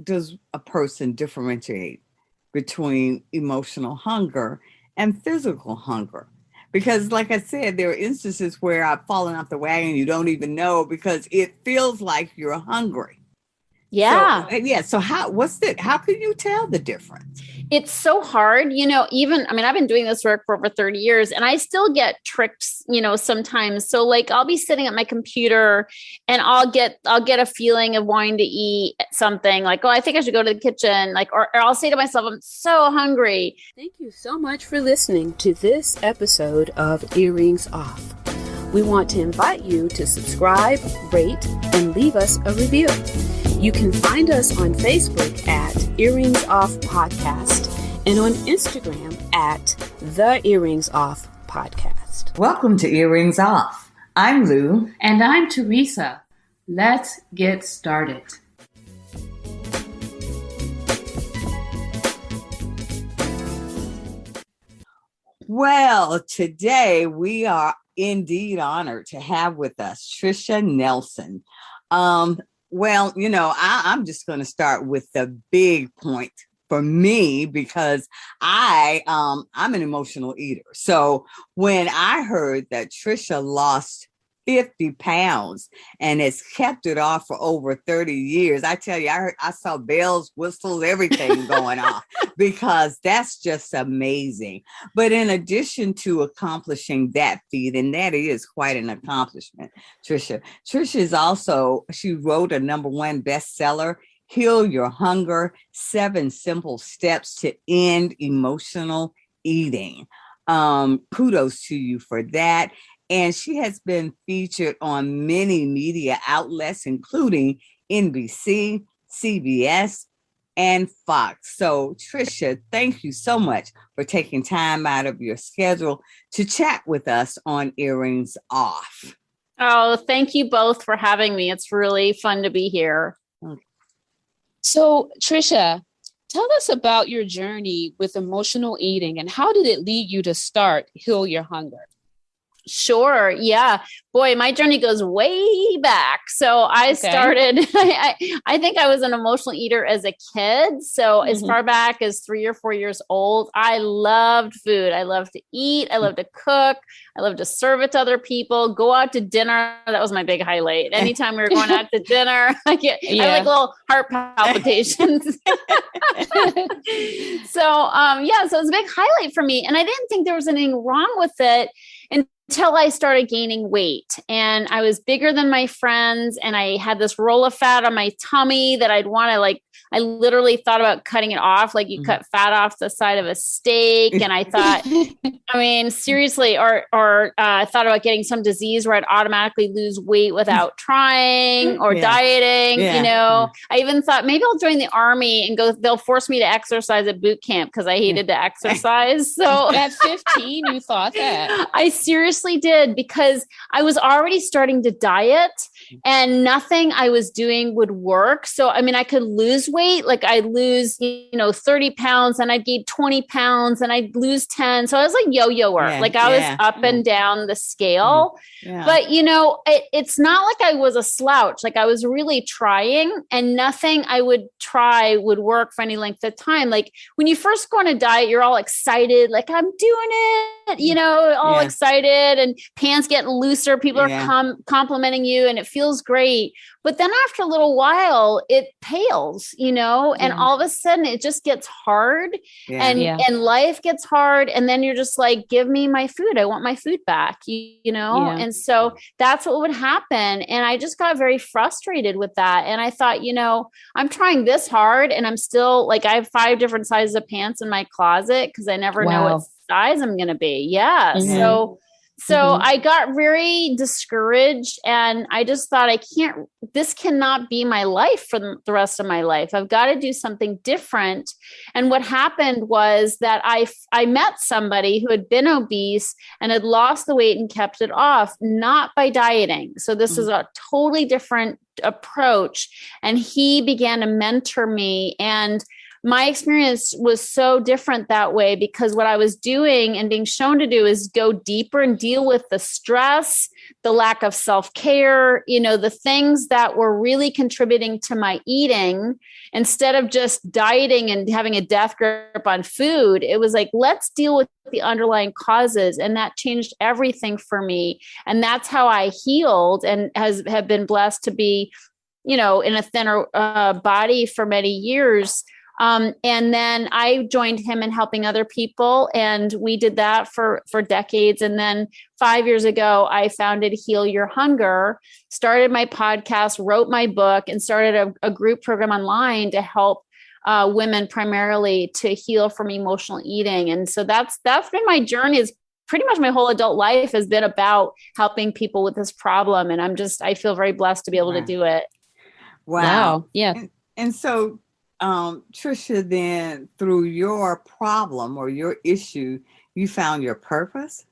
does a person differentiate between emotional hunger and physical hunger? Because, like I said, there are instances where I've fallen off the wagon, you don't even know because it feels like you're hungry. Yeah. So how can you tell the difference? It's so hard, even, I've been doing this work for over 30 years and I still get tricks, sometimes. So like I'll be sitting at my computer and I'll get a feeling of wanting to eat something like, oh, I think I should go to the kitchen. Like, or I'll say to myself, I'm so hungry. Thank you so much for listening to this episode of Earrings Off. We want to invite you to subscribe, rate, and leave us a review. You can find us on Facebook at Earrings Off Podcast and on Instagram at The Earrings Off Podcast. Welcome to Earrings Off. I'm Lou. And I'm Teresa. Let's get started. Well, today we are indeed honored to have with us Teresa Nelson. Well, I'm just going to start with the big point for me because I'm an emotional eater. So when I heard that Teresa lost 50 pounds and has kept it off for over 30 years, I tell you, I saw bells, whistles, everything going off because that's just amazing. But in addition to accomplishing that feat, and that is quite an accomplishment, Teresa is also, she wrote a #1 bestseller, Heal Your Hunger, 7 Simple Steps to End Emotional Eating. Kudos to you for that. And she has been featured on many media outlets, including NBC, CBS, and Fox. So, Teresa, thank you so much for taking time out of your schedule to chat with us on Earrings Off. Oh, thank you both for having me. It's really fun to be here. So, Teresa, tell us about your journey with emotional eating and how did it lead you to start Heal Your Hunger? Sure. Yeah. Boy, my journey goes way back. So I started, I think I was an emotional eater as a kid. So as far back as 3 or 4 years old, I loved food. I loved to eat. I loved to cook. I loved to serve it to other people, go out to dinner. That was my big highlight. Anytime we were going out to dinner, I had like little heart palpitations. So it was a big highlight for me. And I didn't think there was anything wrong with it until I started gaining weight and I was bigger than my friends and I had this roll of fat on my tummy that I'd want to I literally thought about cutting it off. Like you cut fat off the side of a steak. And I thought, seriously, or I thought about getting some disease where I'd automatically lose weight without trying or dieting. I even thought maybe I'll join the army and they'll force me to exercise at boot camp because I hated to exercise. So at 15, you thought that? I seriously did because I was already starting to diet and nothing I was doing would work. So, I could lose weight. Like I'd lose, 30 pounds and I'd gain 20 pounds and I'd lose 10. So I was like yo-yoer. I was up and down the scale, but it's not like I was a slouch. Like I was really trying and nothing I would try would work for any length of time. Like when you first go on a diet, you're all excited. Like I'm doing it, all excited and pants getting looser. People are complimenting you and it feels great. But then after a little while, it pales, and all of a sudden it just gets hard and life gets hard. And then you're just like, give me my food. I want my food back, And so that's what would happen. And I just got very frustrated with that. And I thought, I'm trying this hard and I'm still I have 5 different sizes of pants in my closet because I never know what size I'm going to be. Yeah. So I got very discouraged and I just thought this cannot be my life for the rest of my life. I've got to do something different. And what happened was that I met somebody who had been obese and had lost the weight and kept it off, not by dieting. So this is a totally different approach. And he began to mentor me and my experience was so different that way, because what I was doing and being shown to do is go deeper and deal with the stress, the lack of self-care, the things that were really contributing to my eating. Instead of just dieting and having a death grip on food, it was like, let's deal with the underlying causes. And that changed everything for me. And that's how I healed and have been blessed to be, in a thinner body for many years. And then I joined him in helping other people. And we did that for decades. And then 5 years ago, I founded Heal Your Hunger, started my podcast, wrote my book, and started a group program online to help women primarily to heal from emotional eating. And so that's been my journey. Is pretty much my whole adult life has been about helping people with this problem. And I feel very blessed to be able to do it. Wow. Yeah. And so, Tricia, then through your problem or your issue, you found your purpose?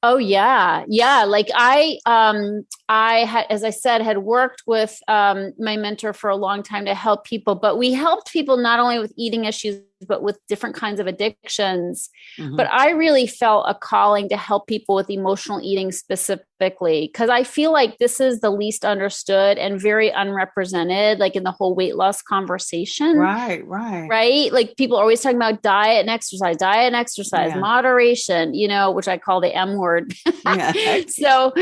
Oh yeah. Yeah. Like I had, as I said, had worked with, my mentor for a long time to help people, but we helped people not only with eating issues, but with different kinds of addictions. Mm-hmm. But I really felt a calling to help people with emotional eating specifically, because I feel like this is the least understood and very unrepresented, like in the whole weight loss conversation. Right. Like people are always talking about diet and exercise, moderation, which I call the M word. Yeah. So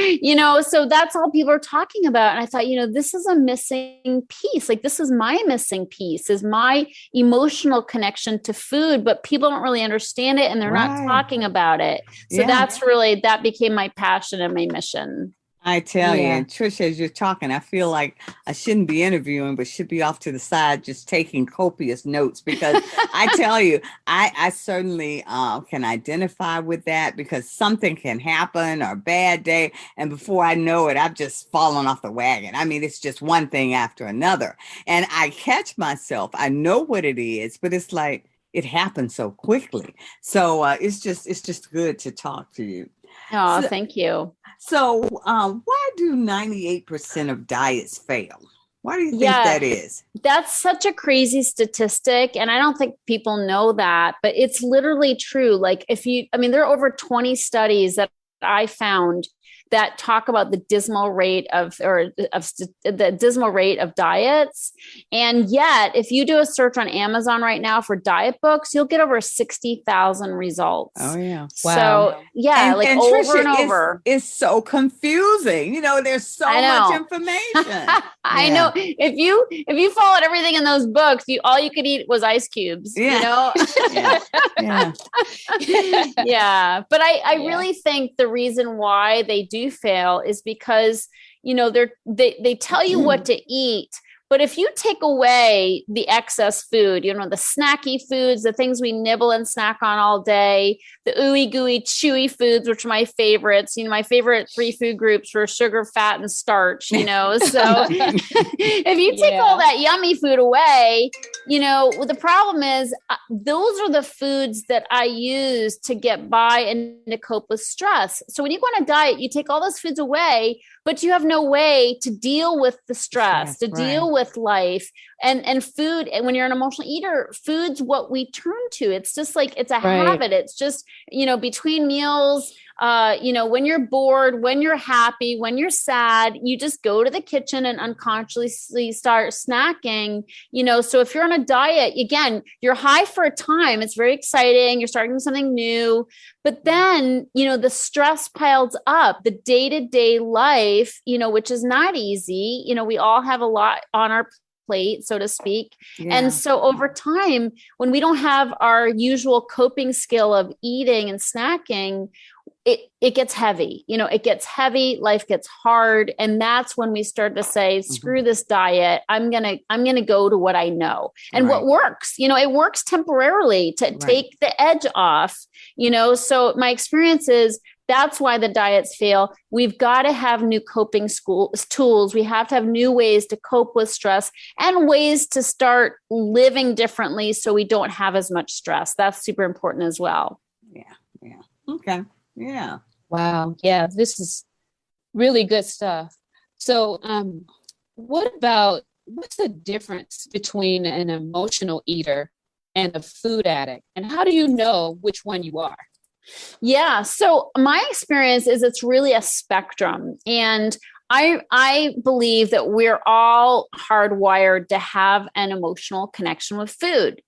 that's all people are talking about. And I thought, this is a missing piece. Like this is my missing piece, is my emotional connection to food, but people don't really understand it and they're not talking about it. So that became my passion and my mission. I tell you, and Tricia, as you're talking, I feel like I shouldn't be interviewing, but should be off to the side just taking copious notes, because I tell you, I certainly can identify with that, because something can happen or a bad day, and before I know it, I've just fallen off the wagon. I mean, it's just one thing after another. And I catch myself. I know what it is, but it's like it happens so quickly. So it's just good to talk to you. Oh, thank you. So why do 98% of diets fail? Why do you think that is? That's such a crazy statistic. And I don't think people know that, but it's literally true. Like there are over 20 studies that I found that talk about the dismal rate of diets. And yet, if you do a search on Amazon right now for diet books, you'll get over 60,000 results. Oh yeah. Wow. So yeah, and over Tricia, and over. It's so confusing. There's so much information. I know. If you followed everything in those books, all you could eat was ice cubes. Yeah. Yeah. But I really think the reason why they do fail is because they tell you what to eat, but if you take away the excess food, the snacky foods, the things we nibble and snack on all day, the ooey gooey chewy foods, which are my favorites, my favorite 3 food groups were sugar, fat, and starch, so if you take all that yummy food away, the problem is those are the foods that I use to get by and to cope with stress. So when you go on a diet, you take all those foods away, but you have no way to deal with the stress, deal with life and food. And when you're an emotional eater, food's what we turn to. It's just like, it's a habit. It's just, between meals, when you're bored, when you're happy, when you're sad, you just go to the kitchen and unconsciously start snacking, so if you're on a diet, again, you're high for a time. It's very exciting. You're starting something new, but then, the stress piles up, the day-to-day life, which is not easy. We all have a lot on our plate, so to speak. Yeah. And so over time, when we don't have our usual coping skill of eating and snacking, it gets heavy, it gets heavy, life gets hard. And that's when we start to say, screw this diet. I'm going to go to what I know and what works, it works temporarily to take the edge off, so my experience is that's why the diets fail. We've got to have new coping tools. We have to have new ways to cope with stress and ways to start living differently so we don't have as much stress. That's super important as well. Yeah. Okay. Yeah. Wow. Yeah. This is really good stuff. So what's the difference between an emotional eater and a food addict? And how do you know which one you are? Yeah. So my experience is it's really a spectrum. And I believe that we're all hardwired to have an emotional connection with food.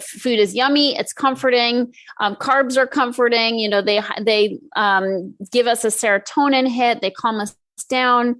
Food is yummy. It's comforting. Carbs are comforting. They give us a serotonin hit. They calm us down.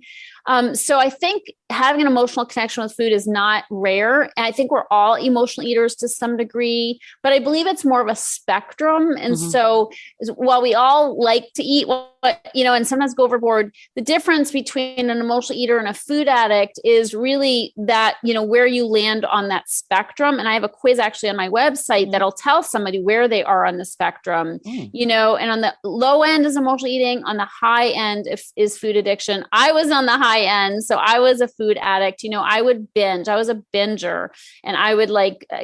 So I think having an emotional connection with food is not rare. And I think we're all emotional eaters to some degree, but I believe it's more of a spectrum. And so while we all like to eat, and sometimes go overboard, the difference between an emotional eater and a food addict is really that, where you land on that spectrum. And I have a quiz actually on my website that'll tell somebody where they are on the spectrum, and on the low end is emotional eating, on the high end is food addiction. I was on the high end. So I was a food addict. I would binge. I was a binger, and I would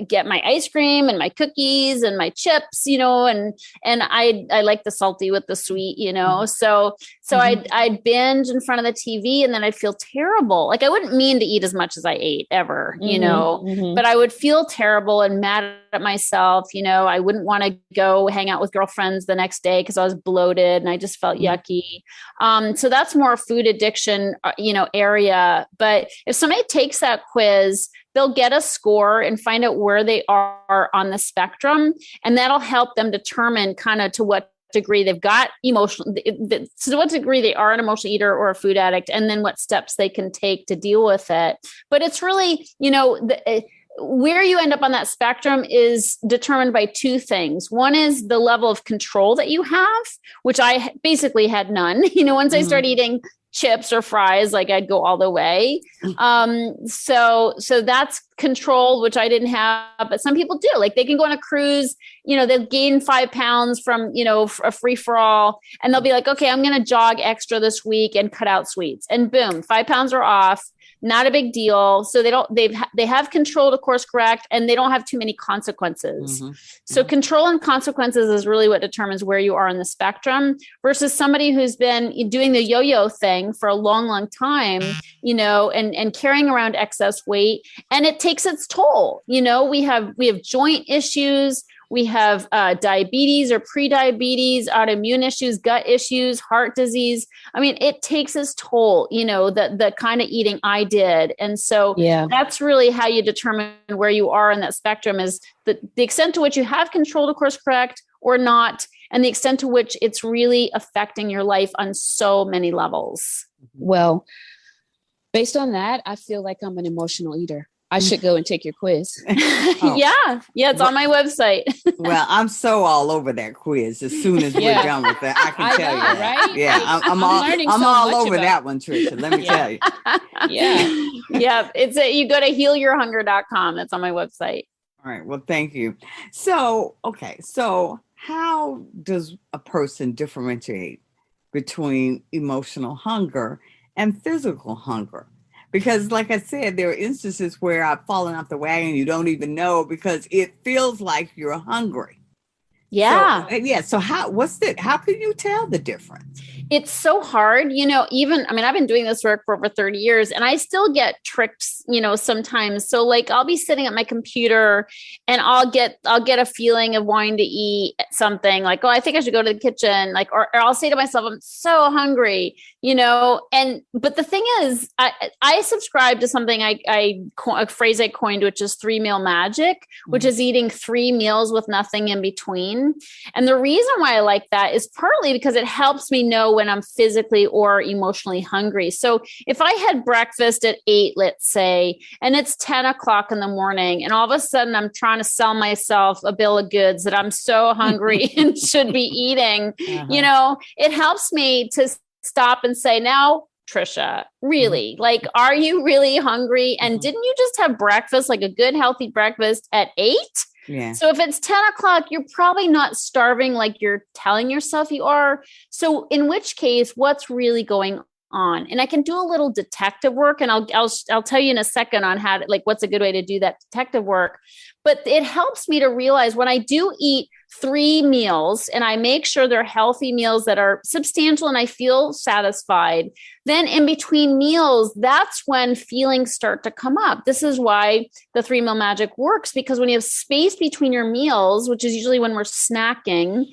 get my ice cream and my cookies and my chips, and I like the salty with the sweet, So I'd binge in front of the TV, and then I'd feel terrible. Like I wouldn't mean to eat as much as I ate ever, but I would feel terrible and mad at myself. I wouldn't want to go hang out with girlfriends the next day because I was bloated and I just felt yucky. So that's more food addiction, area. But if somebody takes that quiz, they'll get a score and find out where they are on the spectrum. And that'll help them determine kind of to what degree they've got emotional, to what degree they are an emotional eater or a food addict, and then what steps they can take to deal with it. But it's really, where you end up on that spectrum is determined by two things. One is the level of control that you have, which I basically had none. Once I started eating chips or fries, I'd go all the way. So that's control, which I didn't have, but some people do. They can go on a cruise, they'll gain 5 pounds from, a free for all. And they'll be like, okay, I'm going to jog extra this week and cut out sweets, and boom, 5 pounds are off. Not a big deal. So they have control to course correct, and they don't have too many consequences. So control and consequences is really what determines where you are on the spectrum versus somebody who's been doing the yo-yo thing for a long, long time, and carrying around excess weight, and it takes its toll. We have joint issues. We have diabetes or prediabetes, autoimmune issues, gut issues, heart disease. I mean, it takes its toll, the kind of eating I did. And so that's really how you determine where you are in that spectrum, is the extent to which you have control to course correct or not, and the extent to which it's really affecting your life on so many levels. Well, based on that, I feel like I'm an emotional eater. I should go and take your quiz. Yeah, it's on my website. Well, I'm so all over that quiz. As soon as we're done with that, I can tell you that. Right? Yeah, I'm all over that one, Teresa. Let me tell you. Yeah. You go to healyourhunger.com. That's on my website. All right. Well, thank you. So, okay. So how does a person differentiate between emotional hunger and physical hunger? Because like I said, there are instances where I've fallen off the wagon. You don't even know because it feels like you're hungry. Yeah. So how can you tell the difference? It's so hard, I've been doing this work for over 30 years and I still get tricked, sometimes. So I'll be sitting at my computer and I'll get a feeling of wanting to eat something oh, I think I should go to the kitchen, or I'll say to myself, I'm so hungry, but the thing is, I subscribe to something a phrase I coined, which is 3-meal magic, which is eating 3 meals with nothing in between. And the reason why I like that is partly because it helps me know when I'm physically or emotionally hungry. So if I had breakfast at 8, let's say, and it's 10 o'clock in the morning, and all of a sudden I'm trying to sell myself a bill of goods that I'm so hungry and should be eating, it helps me to stop and say, now, Trisha, really, are you really hungry? And didn't you just have breakfast, a good, healthy breakfast at 8? Yeah. So if it's 10 o'clock, you're probably not starving like you're telling yourself you are. So in which case, what's really going on? And I can do a little detective work, and I'll tell you in a second on how to, what's a good way to do that detective work. But it helps me to realize when I do eat 3 meals and I make sure they're healthy meals that are substantial and I feel satisfied, then in between meals, that's when feelings start to come up. This is why the 3-meal magic works, because when you have space between your meals, which is usually when we're snacking,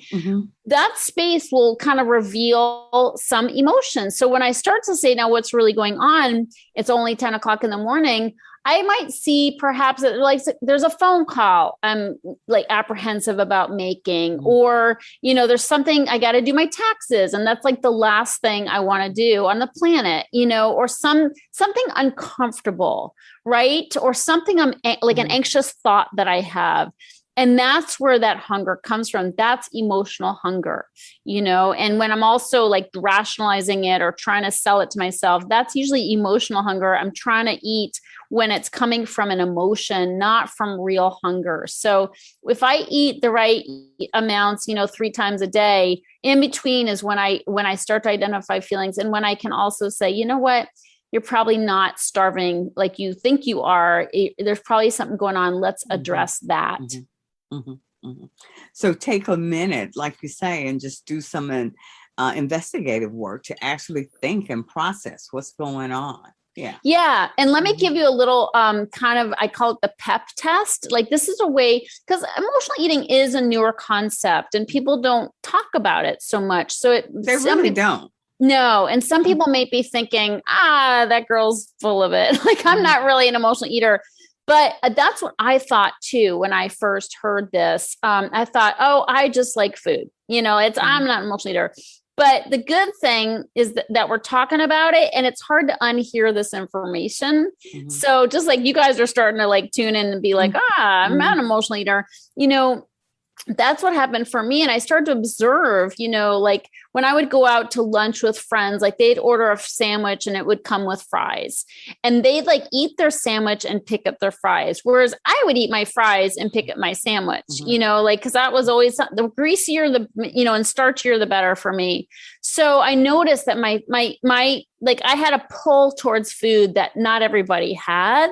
that space will kind of reveal some emotions. So when I start to say, now what's really going on? It's only 10 o'clock in the morning. I might see perhaps that like there's a phone call I'm like apprehensive about making, or, you know, there's something I got to do my taxes. And that's like the last thing I want to do on the planet, you know, or something uncomfortable, right? Or something I'm like an anxious thought that I have. And that's where that hunger comes from. That's emotional hunger, you know, and when I'm also like rationalizing it or trying to sell it to myself, that's usually emotional hunger. I'm trying to eat when it's coming from an emotion, not from real hunger. So if I eat the right amounts, you know, 3 times a day, in between is when I start to identify feelings, and when I can also say, you know what, you're probably not starving like you think you are. There's probably something going on. Let's address that. So take a minute, like you say, and just do some investigative work to actually think and process what's going on. Yeah. And let me give you a little kind of, I call it the PEP test. Like this is a way, because emotional eating is a newer concept and people don't talk about it so much. So they really don't. No. And some people may be thinking, that girl's full of it. Like I'm not really an emotional eater. But that's what I thought too when I first heard this. I thought, I just like food. You know, I'm not an emotional eater. But the good thing is that we're talking about it, and it's hard to unhear this information. So just like you guys are starting to like tune in and be like, I'm not an emotional eater, you know, that's what happened for me. And I started to observe, you know, like when I would go out to lunch with friends, like they'd order a sandwich and it would come with fries, and they'd like eat their sandwich and pick up their fries. Whereas I would eat my fries and pick up my sandwich, you know, like, cause that was always the greasier, and starchier, the better for me. So I noticed that my, like I had a pull towards food that not everybody had.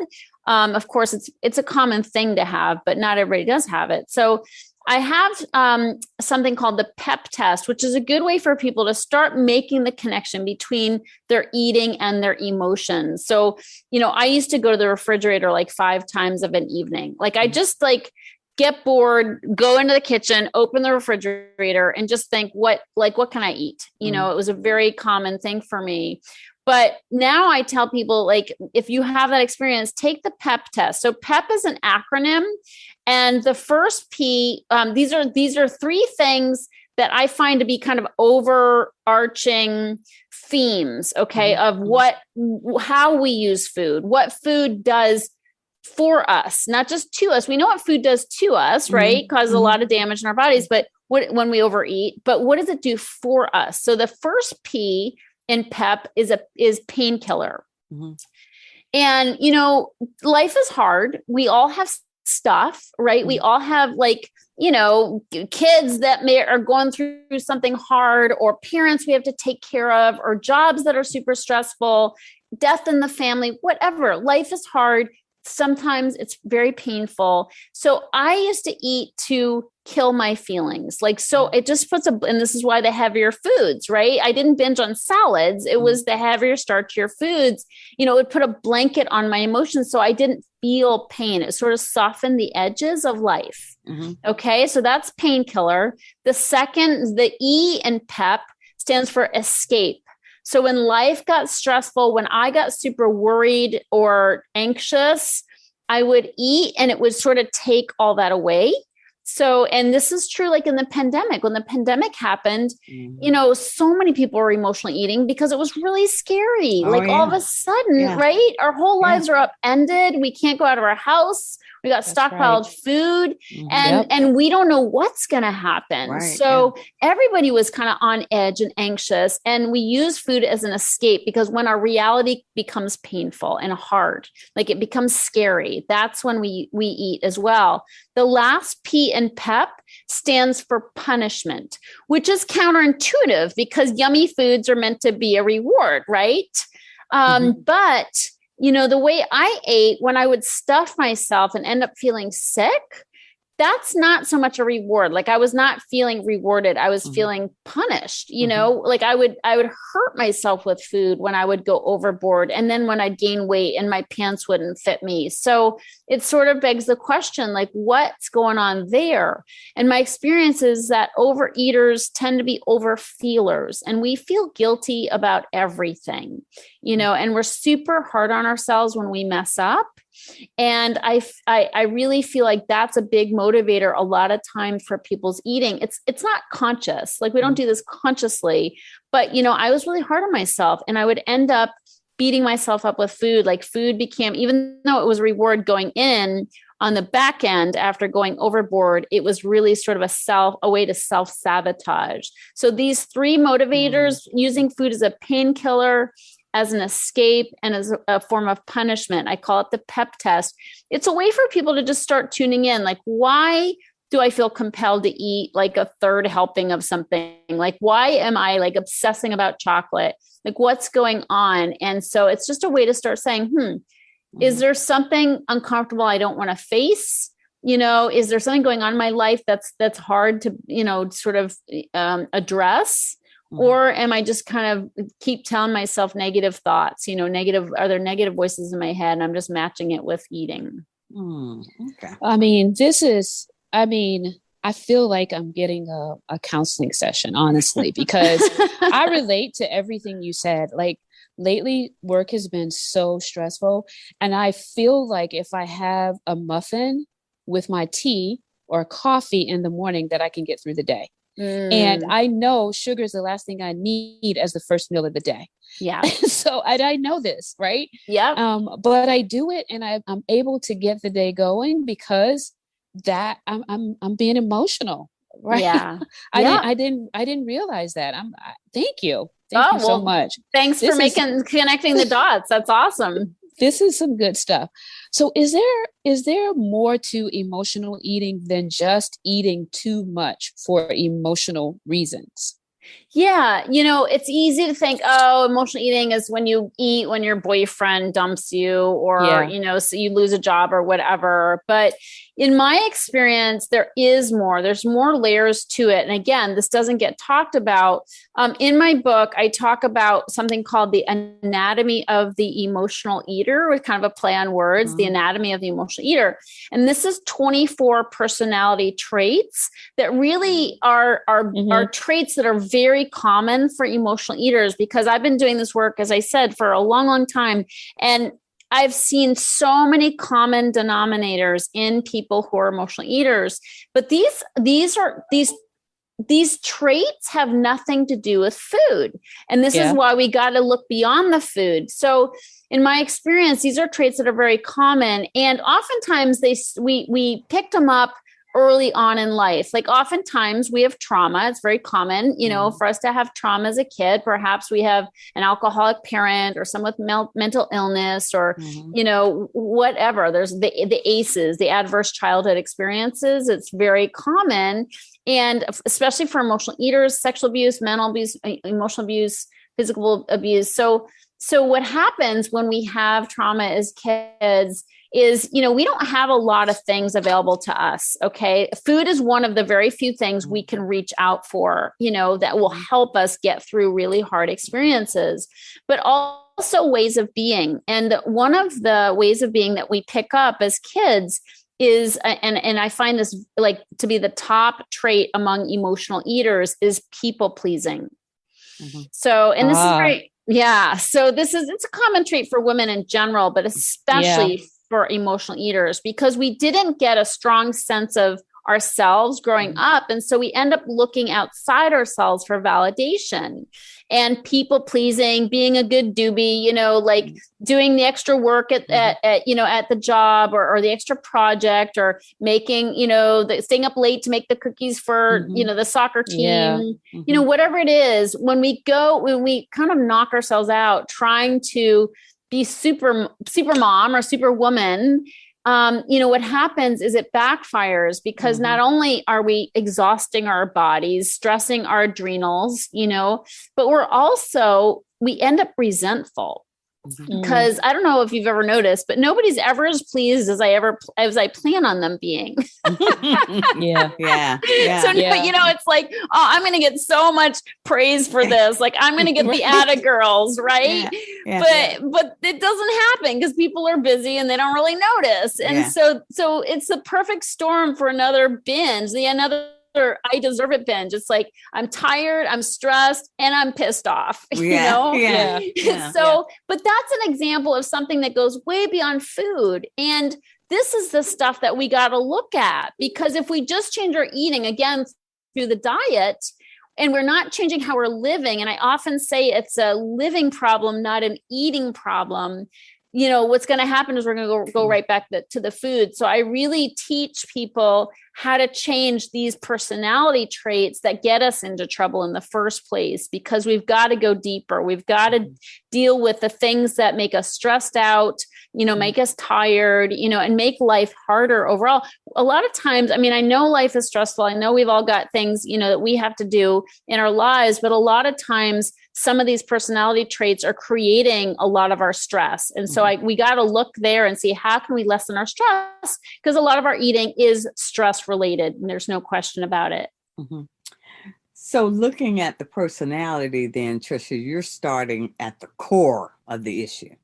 Of course it's a common thing to have, but not everybody does have it. So I have something called the PEP test, which is a good way for people to start making the connection between their eating and their emotions. So, you know, I used to go to the refrigerator like 5 times of an evening. Like I just like get bored, go into the kitchen, open the refrigerator and just think what can I eat? You know, it was a very common thing for me. But now I tell people, like, if you have that experience, take the PEP test. So PEP is an acronym. And the first P, these are 3 things that I find to be kind of overarching themes, okay, of how we use food, what food does for us, not just to us. We know what food does to us, right? Causes a lot of damage in our bodies, but when we overeat, but what does it do for us? So the first P in PEP is painkiller. And, you know, life is hard. We all have stuff, right? We all have like, you know, kids that are going through something hard, or parents we have to take care of, or jobs that are super stressful, death in the family, whatever. Life is hard. Sometimes it's very painful. So I used to eat to kill my feelings. Like, so it just puts and this is why the heavier foods, right? I didn't binge on salads. It was the heavier, starchier foods, you know, it put a blanket on my emotions. So I didn't feel pain. It sort of softened the edges of life. Okay. So that's painkiller. The second, the E in PEP stands for escape. So when life got stressful, when I got super worried or anxious, I would eat and it would sort of take all that away. So, and this is true, like in the pandemic, when the pandemic happened, you know, so many people were emotionally eating because it was really scary. All of a sudden, right? Our whole lives are upended. We can't go out of our house. We got stockpiled food and we don't know what's going to happen. Right, so everybody was kind of on edge and anxious, and we use food as an escape, because when our reality becomes painful and hard, like it becomes scary, that's when we eat as well. The last P in PEP stands for punishment, which is counterintuitive because yummy foods are meant to be a reward, right? But you know, the way I ate, when I would stuff myself and end up feeling sick, that's not so much a reward. Like I was not feeling rewarded. I was feeling punished, like I would hurt myself with food when I would go overboard. And then when I'd gain weight and my pants wouldn't fit me. So it sort of begs the question, like what's going on there? And my experience is that overeaters tend to be overfeelers, and we feel guilty about everything, and we're super hard on ourselves when we mess up. And I really feel like that's a big motivator a lot of time for people's eating. It's not conscious. Like we don't do this consciously, but I was really hard on myself, and I would end up beating myself up with food. Like food became, even though it was a reward going in, on the back end after going overboard, it was really sort of a way to self-sabotage. So these three motivators, using food as a painkiller, as an escape, and as a form of punishment. I call it the PEP test. It's a way for people to just start tuning in. Like, why do I feel compelled to eat like a third helping of something? Like, why am I like obsessing about chocolate? Like, what's going on? And so it's just a way to start saying, is there something uncomfortable I don't want to face? Is there something going on in my life that's hard to, sort of address? Or am I just kind of keep telling myself negative thoughts, are there negative voices in my head and I'm just matching it with eating? Okay. I feel like I'm getting a counseling session, honestly, because I relate to everything you said. Like lately, work has been so stressful. And I feel like if I have a muffin with my tea or coffee in the morning, that I can get through the day. And I know sugar is the last thing I need as the first meal of the day. Yeah. So I know this, right? Yeah. But I do it, and I'm able to get the day going because that I'm being emotional, right? Yeah. I didn't realize that. Thank you. Thank you so much. Thanks for connecting the dots. That's awesome. This is some good stuff. So is there more to emotional eating than just eating too much for emotional reasons? Yeah. It's easy to think, emotional eating is when you eat when your boyfriend dumps you or, so you lose a job or whatever. But in my experience, there's more layers to it. And again, this doesn't get talked about. In my book, I talk about something called the anatomy of the emotional eater, with kind of a play on words, the anatomy of the emotional eater. And this is 24 personality traits that really are traits that are very common for emotional eaters, because I've been doing this work, as I said, for a long, long time. And I've seen so many common denominators in people who are emotional eaters, but these traits have nothing to do with food. And this is why we got to look beyond the food. So in my experience, these are traits that are very common. And oftentimes we picked them up early on in life. Like oftentimes we have trauma. It's very common, for us to have trauma as a kid. Perhaps we have an alcoholic parent or someone with mental illness or, whatever. There's the ACEs, the adverse childhood experiences. It's very common. And especially for emotional eaters, sexual abuse, mental abuse, emotional abuse, physical abuse. So what happens when we have trauma as kids is, we don't have a lot of things available to us. Okay. Food is one of the very few things we can reach out for, that will help us get through really hard experiences, but also ways of being. And one of the ways of being that we pick up as kids is, and I find this like to be the top trait among emotional eaters, is people pleasing. So, and this is very, so it's a common trait for women in general, but especially for emotional eaters, because we didn't get a strong sense of ourselves growing up. And so we end up looking outside ourselves for validation and people pleasing, being a good doobie, like doing the extra work at the job or the extra project, or making, staying up late to make the cookies for, the soccer team, whatever it is. When we kind of knock ourselves out trying to be super mom or super woman, what happens is it backfires, because not only are we exhausting our bodies, stressing our adrenals, but we end up resentful. because I don't know if you've ever noticed, but nobody's ever as pleased as I plan on them being. Yeah. So, it's like, oh, I'm going to get so much praise for this. Like, I'm going to get the atta girls, right? But it doesn't happen because people are busy and they don't really notice. And so it's the perfect storm for another binge, another I deserve it binge. It's like, I'm tired, I'm stressed, and I'm pissed off, But that's an example of something that goes way beyond food. And this is the stuff that we got to look at, because if we just change our eating again through the diet, and we're not changing how we're living, and I often say it's a living problem, not an eating problem, what's going to happen is we're going to go right back to the food. So I really teach people how to change these personality traits that get us into trouble in the first place, because we've got to go deeper. We've got to deal with the things that make us stressed out, make us tired, and make life harder overall. A lot of times, I know life is stressful. I know we've all got things, that we have to do in our lives, but a lot of times some of these personality traits are creating a lot of our stress. And so we got to look there and see, how can we lessen our stress? Because a lot of our eating is stress related, and there's no question about it. So looking at the personality then, Trisha, you're starting at the core of the issue.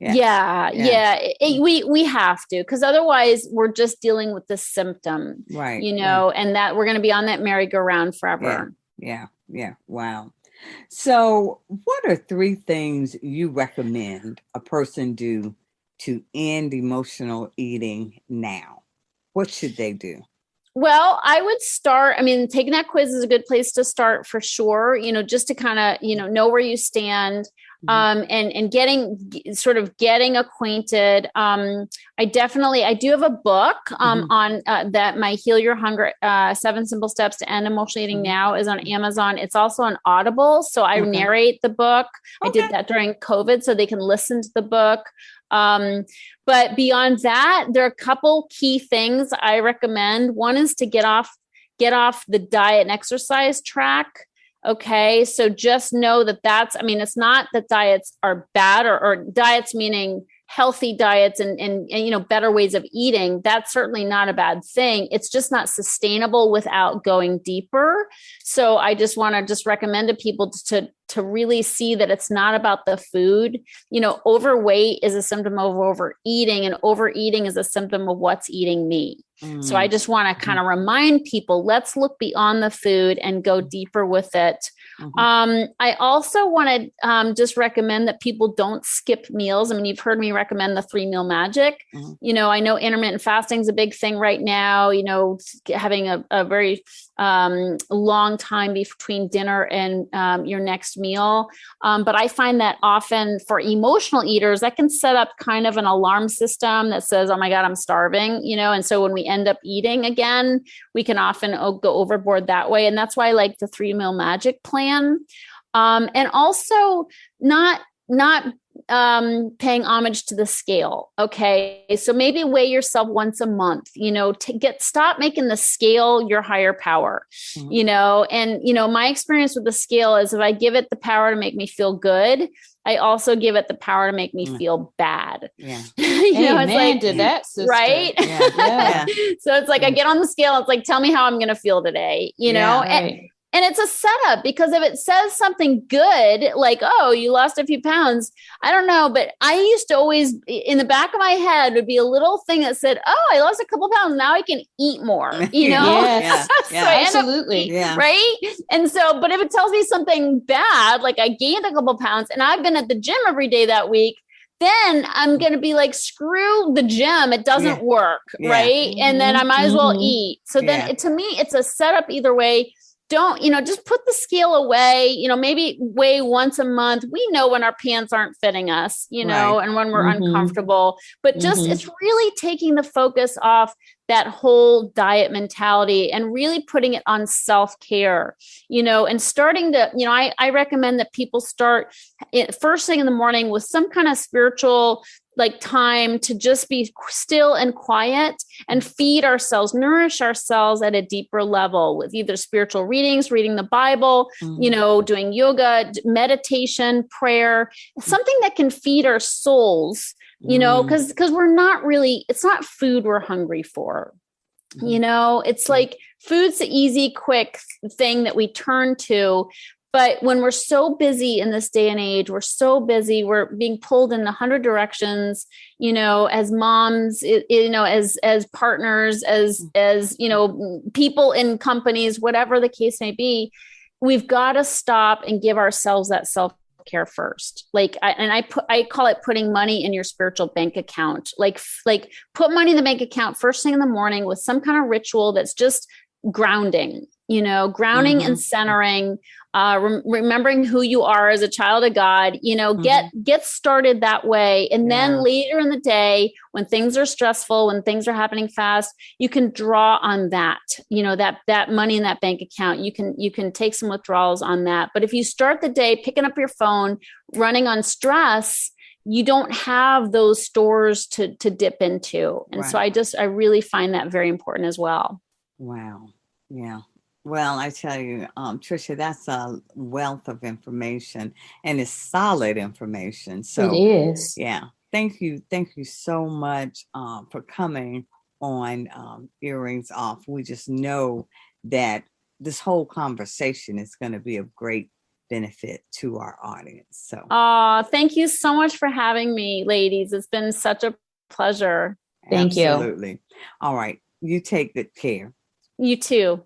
We have to, because otherwise we're just dealing with the symptom, right? And that we're going to be on that merry-go-round forever. Yeah. Wow. So what are 3 things you recommend a person do to end emotional eating now? What should they do? Well, I would start, taking that quiz is a good place to start for sure, just to kind of, know where you stand, and getting acquainted. I do have a book, on, that my Heal Your Hunger, 7 Simple Steps to End Emotional Eating Now is on Amazon. It's also on Audible. So I narrate the book. I did that during COVID so they can listen to the book. But beyond that, there are a couple key things I recommend. One is to get off the diet and exercise track. Okay. So just know that's, it's not that diets are bad or diets meaning healthy diets and better ways of eating. That's certainly not a bad thing. It's just not sustainable without going deeper. So I just want to recommend to people to really see that it's not about the food. Overweight is a symptom of overeating, and overeating is a symptom of what's eating me. So I just want to kind of remind people, let's look beyond the food and go deeper with it. I also want to just recommend that people don't skip meals. You've heard me recommend the 3-meal magic. I know intermittent fasting is a big thing right now, having a very long time between dinner and your next meal. But I find that often for emotional eaters, that can set up kind of an alarm system that says, oh my God, I'm starving, and so when we end up eating again, we can often go overboard that way. And that's why I like the 3-meal magic plan. And also not paying homage to the scale. Okay. So maybe weigh yourself once a month, stop making the scale your higher power, and, my experience with the scale is if I give it the power to make me feel good, I also give it the power to make me feel bad. Yeah. It's like, to that, sister. Right. Yeah. So it's like, I get on the scale. It's like, tell me how I'm going to feel today, Right. And it's a setup, because if it says something good, like, oh, you lost a few pounds, I don't know. But I used to always, in the back of my head would be a little thing that said, oh, I lost a couple pounds. Now I can eat more, Yes. So absolutely. Right. And so, but if it tells me something bad, like I gained a couple pounds and I've been at the gym every day that week, then I'm going to be like, screw the gym. It doesn't work. Right. And then I might as well eat. So then to me, it's a setup either way. Don't, just put the scale away, maybe weigh once a month. We know when our pants aren't fitting us, and when we're uncomfortable, but just, it's really taking the focus off that whole diet mentality and really putting it on self-care, and starting to, I recommend that people start first thing in the morning with some kind of spiritual like time to just be still and quiet and feed ourselves, nourish ourselves at a deeper level with either spiritual readings, reading the Bible, doing yoga, meditation, prayer, something that can feed our souls, because we're not really, it's not food we're hungry for. It's like food's the easy, quick thing that we turn to. But when we're so busy in this day and age, we're so busy, we're being pulled in 100 directions, as moms, as partners, as people in companies, whatever the case may be, we've got to stop and give ourselves that self-care first. I call it putting money in your spiritual bank account, like put money in the bank account first thing in the morning with some kind of ritual that's just grounding, and centering, remembering who you are as a child of God, get started that way. And then later in the day, when things are stressful, when things are happening fast, you can draw on that, that money in that bank account. You can take some withdrawals on that. But if you start the day picking up your phone, running on stress, you don't have those stores to dip into. And so I really find that very important as well. Wow. Yeah. Well, I tell you, Tricia, that's a wealth of information, and it's solid information. So it is. Yeah. Thank you. Thank you so much for coming on Earrings Off. We just know that this whole conversation is going to be of great benefit to our audience. So thank you so much for having me, ladies. It's been such a pleasure. Thank you. Absolutely. All right. You take good care. You too.